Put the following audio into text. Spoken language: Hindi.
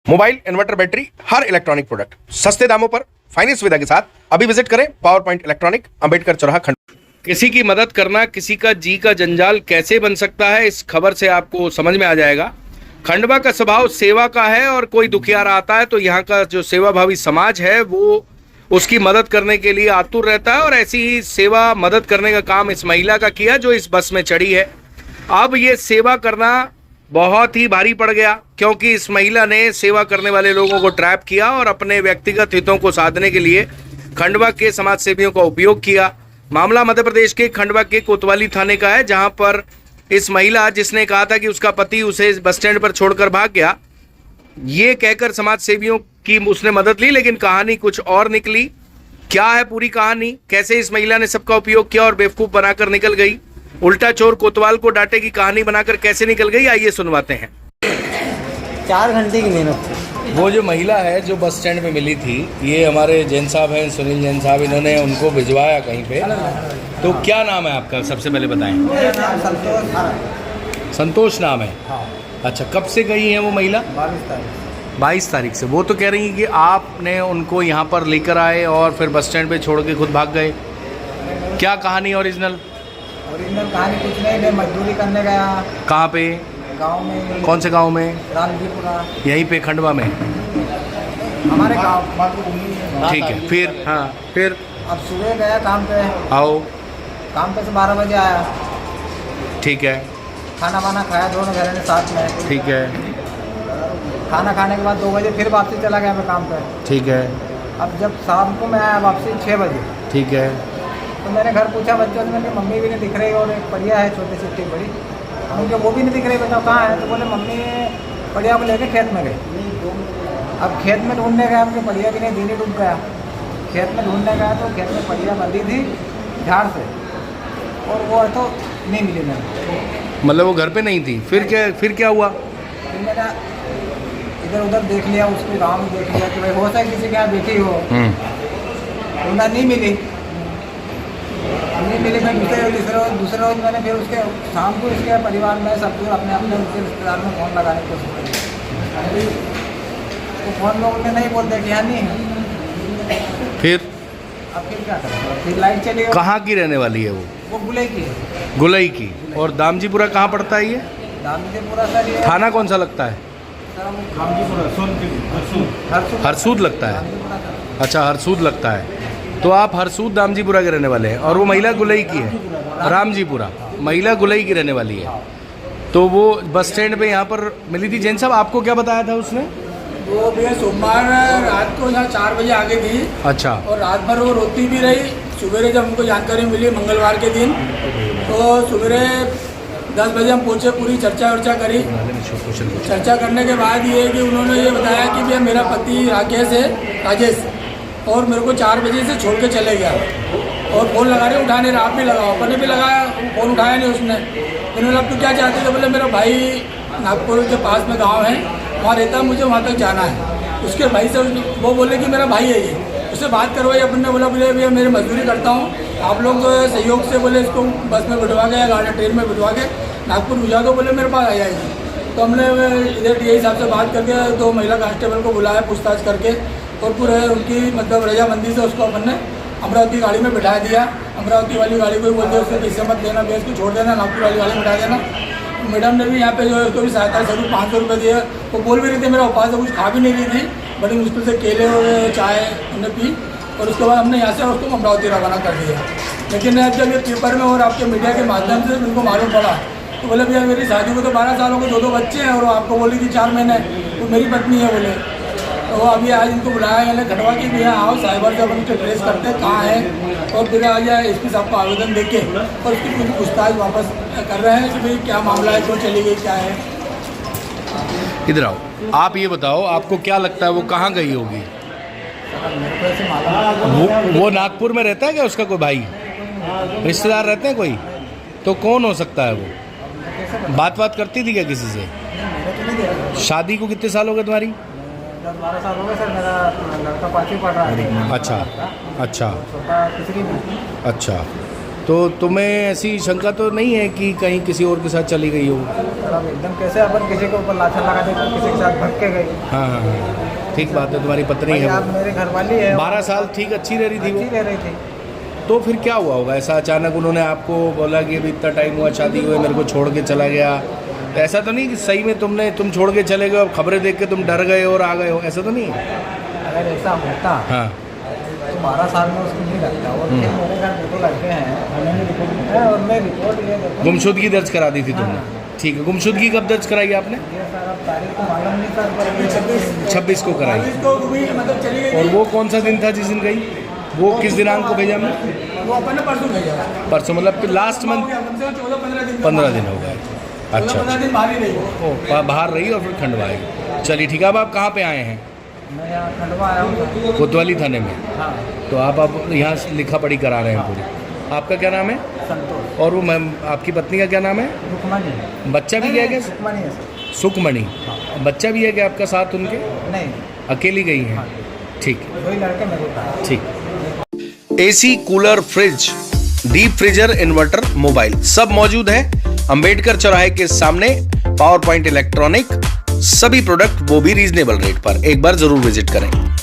मोबाइल, इन्वर्टर, बैटरी, हर इलेक्ट्रॉनिक प्रोडक्ट सस्ते दामों पर फाइनेंस सुविधा के साथ अभी विजिट करें पावर पॉइंट इलेक्ट्रॉनिक, अंबेडकर चौराहा, खंडवा। किसी की मदद करना किसी का जी का जंजाल कैसे बन सकता है, इस खबर से आपको समझ में आ जाएगा। खंडवा का स्वभाव सेवा का है और कोई दुखियारा आता है तो यहाँ का जो सेवाभावी समाज है वो उसकी मदद करने के लिए आतुर रहता है और ऐसी ही सेवा मदद करने का काम इस महिला का किया जो इस बस में चढ़ी है। अब ये सेवा करना बहुत ही भारी पड़ गया क्योंकि इस महिला ने सेवा करने वाले लोगों को ट्रैप किया और अपने व्यक्तिगत हितों को साधने के लिए खंडवा के समाज सेवियों का उपयोग किया। मामला मध्य प्रदेश के खंडवा के कोतवाली थाने का है, जहां पर इस महिला जिसने कहा था कि उसका पति उसे बस स्टैंड पर छोड़कर भाग गया, ये कहकर समाज सेवियों की उसने मदद ली, लेकिन कहानी कुछ और निकली। क्या है पूरी कहानी, कैसे इस महिला ने सबका उपयोग किया और बेवकूफ बनाकर निकल गई, उल्टा चोर कोतवाल को डांटे की कहानी बनाकर कैसे निकल गई, आइए सुनवाते हैं। 4 घंटे की मेहनत। वो जो महिला है जो बस स्टैंड में मिली थी, ये हमारे जैन साहब हैं, सुनील जैन साहब, इन्होंने उनको भिजवाया कहीं पे। तो क्या नाम है आपका, सबसे पहले बताएं। संतोष नाम है। अच्छा, कब से गई है वो महिला? 22 तारीख से। वो तो कह रही है कि आपने उनको यहाँ पर लेकर आए और फिर बस स्टैंड पे छोड़ के खुद भाग गए। क्या कहानी ओरिजिनल कहानी कुछ नहीं, मैं मजदूरी करने गया। कहाँ पे? गांव में। कौन से गांव में? रामजीपुरा। यहीं पे खंडवा में? हमारे गांव। ठीक है, फिर? हाँ, फिर अब सुबह गया काम पे। आओ। काम पे से 12 बजे आया। ठीक है। खाना वाना खाया दोनों घर में साथ में। ठीक है। खाना खाने के बाद 2 बजे फिर वापसी चला गया मैं काम पे। ठीक है। अब जब शाम को मैं आया वापसी 6 बजे। ठीक है। तो मैंने घर पूछा बच्चों से, मैंने मम्मी भी नहीं दिख रही और एक बढ़िया है छोटी सी बड़ी, उनके वो भी नहीं दिख रही, बताओ कहाँ है? तो बोले मम्मी बढ़िया को लेके खेत में गई। अब खेत में ढूंढने गया, उनके बढ़िया भी नहीं, दिन ही डूब गया। खेत में ढूंढने गया तो खेत में बढ़िया बंधी थी झाड़ से, और वो तो नहीं मिली मैंने। मतलब वो घर पे नहीं थी? फिर क्या हुआ? फिर मैंने इधर उधर देख लिया, उसको गाँव में देख लिया कि भाई हो सकता है किसी के यहाँ बैठी हो, ढूंढा नहीं मिली। मैं दूसरे रोज मैंने फिर उसके शाम को इसके परिवार में सब दूर अपने उसके रिश्तेदार में फ़ोन लगाने की कोशिश करी, तो फ़ोन लोगों ने नहीं बोलते कि यहाँ नहीं है। फिर अब फिर क्या करें, फिर लाइट चली गई। कहाँ की रहने वाली है वो गुलई की है। गुलई की। और दामजीपुरा कहाँ पड़ता है ये? दामजीपुरा सर ये थाना कौन सा लगता है? हरसूद लगता है। अच्छा, हरसूद लगता है। तो आप हरसूद दामजीपुरा के रहने वाले हैं और वो महिला गुलई की है, रामजीपुरा। महिला गुलई की रहने वाली है। तो वो बस स्टैंड पे यहाँ पर मिली थी। जैन साहब, आपको क्या बताया था उसने? वो भैया सोमवार रात को यहाँ 4 बजे आगे थी। अच्छा। और रात भर वो रोती भी रही। सवेरे जब हमको जानकारी मिली मंगलवार के दिन, तो सवेरे 10 बजे हम पहुँचे, पूरी चर्चा करी। चर्चा करने के बाद ये कि उन्होंने ये बताया कि भैया मेरा पति राजेश और मेरे को 4 बजे से छोड़ के चले गया, और फ़ोन लगा रहे उठाने, आप भी लगाओ, अपने भी लगाया, फ़ोन उठाया नहीं उसने। मैंने बोला तो क्या चाहते थे? बोले मेरा भाई नागपुर के पास में गांव है, वहाँ रहता है, मुझे वहाँ तक जाना है। उसके भाई से वो बोले कि मेरा भाई है ये, उससे बात करवाई। अपन ने बोला बोले भैया मेरी मजदूरी करता हूँ, आप लोग सहयोग से बोले इसको बस में बिठवा के या गाड़ी ट्रेन में बिठवा के नागपुर भिजवा दो, बोले मेरे पास आ जाएगी। तो हमने इधर DI साहब से बात करके 2 महिला कांस्टेबल को बुलाया पूछताछ करके, और पूरे उनकी मतलब रजामंदी से उसको अपन ने अमरावती गाड़ी में बिठा दिया। अमरावती वाली गाड़ी को ही बोलते उसको पैसे मत देना, बेस को छोड़ देना, नागपुर वाली गाड़ी में बिठा देना। मैडम ने भी यहाँ पे जो है उसको भी सहायता जरूर 500 रुपये दिए। वो बोल भी रही थी मेरा उपास से कुछ खा भी नहीं रही थी, बड़ी मुश्किल से केले और चाय हमने पी, और उसके बाद हमने यहाँ से उसको अमरावती रवाना कर दिया। लेकिन अब जब ये पेपर में और आपके मीडिया के माध्यम से उनको मालूम पड़ा तो बोले भैया मेरी शादी को तो 12 सालों के 2 बच्चे हैं, और आपको बोली थी 4 महीने, तो मेरी पत्नी है बोले। तो अभी आज इनको बुलाया गया खटवा की, भैया आओ साइबर से अपन उसके ट्रेस करते हैं कहाँ है, और फिर आज SP साहब को आवेदन देके और उसकी पूरी पूछताछ वापस कर रहे हैं कि भाई क्या मामला है, क्यों चली गई, क्या है। इधर आओ, आप ये बताओ आपको क्या लगता है वो कहाँ गई होगी? वो नागपुर में रहता है क्या? उसका कोई भाई रिश्तेदार रहते हैं कोई? तो कौन हो सकता है वो? बात करती थी क्या किसी से? शादी को कितने साल हो गए तुम्हारी? 10-12 साल हो गए सर। मेरा लड़का 5वीं पढ़ रहा है। अच्छा। अच्छा। छोटा तीसरी में। अच्छा। तो तुम्हें ऐसी शंका तो नहीं है कि कहीं किसी और के साथ चली गई हो? सर अब एकदम कैसे अपन किसी के ऊपर लाछन लगा देते, किसी के साथ भटके गए। हाँ हाँ हाँ, ठीक बात है, तुम्हारी पत्नी भाई है आप वो। मेरे घर वाली है, 12 साल ठीक अच्छी रह रही थी अच्छी वो, रह रही थी। तो फिर क्या हुआ होगा ऐसा अचानक उन्होंने आपको बोला कि अभी इतना टाइम हुआ शादी हुए, मेरे को छोड़ के चला गया? तो ऐसा तो नहीं कि सही में तुम छोड़ के चले गए और खबरें देख के तुम डर गए और आ गए हो, ऐसा तो नहीं है? अगर ऐसा होता हाँ तो 12 साल में उसको नहीं लगता। और फिर मेरे घर 2 लड़के हैं, उन्होंने रिपोर्ट लिखा है और मैं रिपोर्ट ये देखो। गुमशुदगी दर्ज करा दी थी तुमने? ठीक है, गुमशुदगी कब दर्ज कराई आपने? ये सर अब तारीख तो मालूम नहीं सर, पर 26 को कराई। 26 को भी मतलब चली गई और वो कौन सा दिन था जिस दिन गई? वो किस दिनांक को भेजा हमने? वो अपन ने परसों भेजा। परसों मतलब लास्ट हो मंथ गया, कम से कम 14-15 दिन 15 दिन हो गए। 14-15 अच्छा दिन बाहर ही रही वो। ओ बाहर रही और फिर खंडवा आई। चलिए ठीक है, अब आप कहाँ पे आए हैं? मैं यहाँ खंडवा आया हूँ। कोतवाली थाने में। हाँ तो आप अब यहाँ लिखा पढ़ी करा रहे हैं पूरी। आपका क्या नाम है? संतोष और वो मैम आपकी पत्नी का क्या नाम है? रुकमणी। बच्चा भी है क्या? रुकमणी है सर। सुखमणि। बच्चा भी है क्या आपका साथ उनके? नहीं, अकेली गई हैं? ठीक है, 2 ही लड़के मेरे पास। ठीक। AC, cooler, fridge, deep freezer, inverter, mobile सब मौजूद है अंबेडकर चौराहे के सामने। पावर पॉइंट इलेक्ट्रॉनिक, सभी प्रोडक्ट वो भी रीजनेबल रेट पर। एक बार जरूर विजिट करें।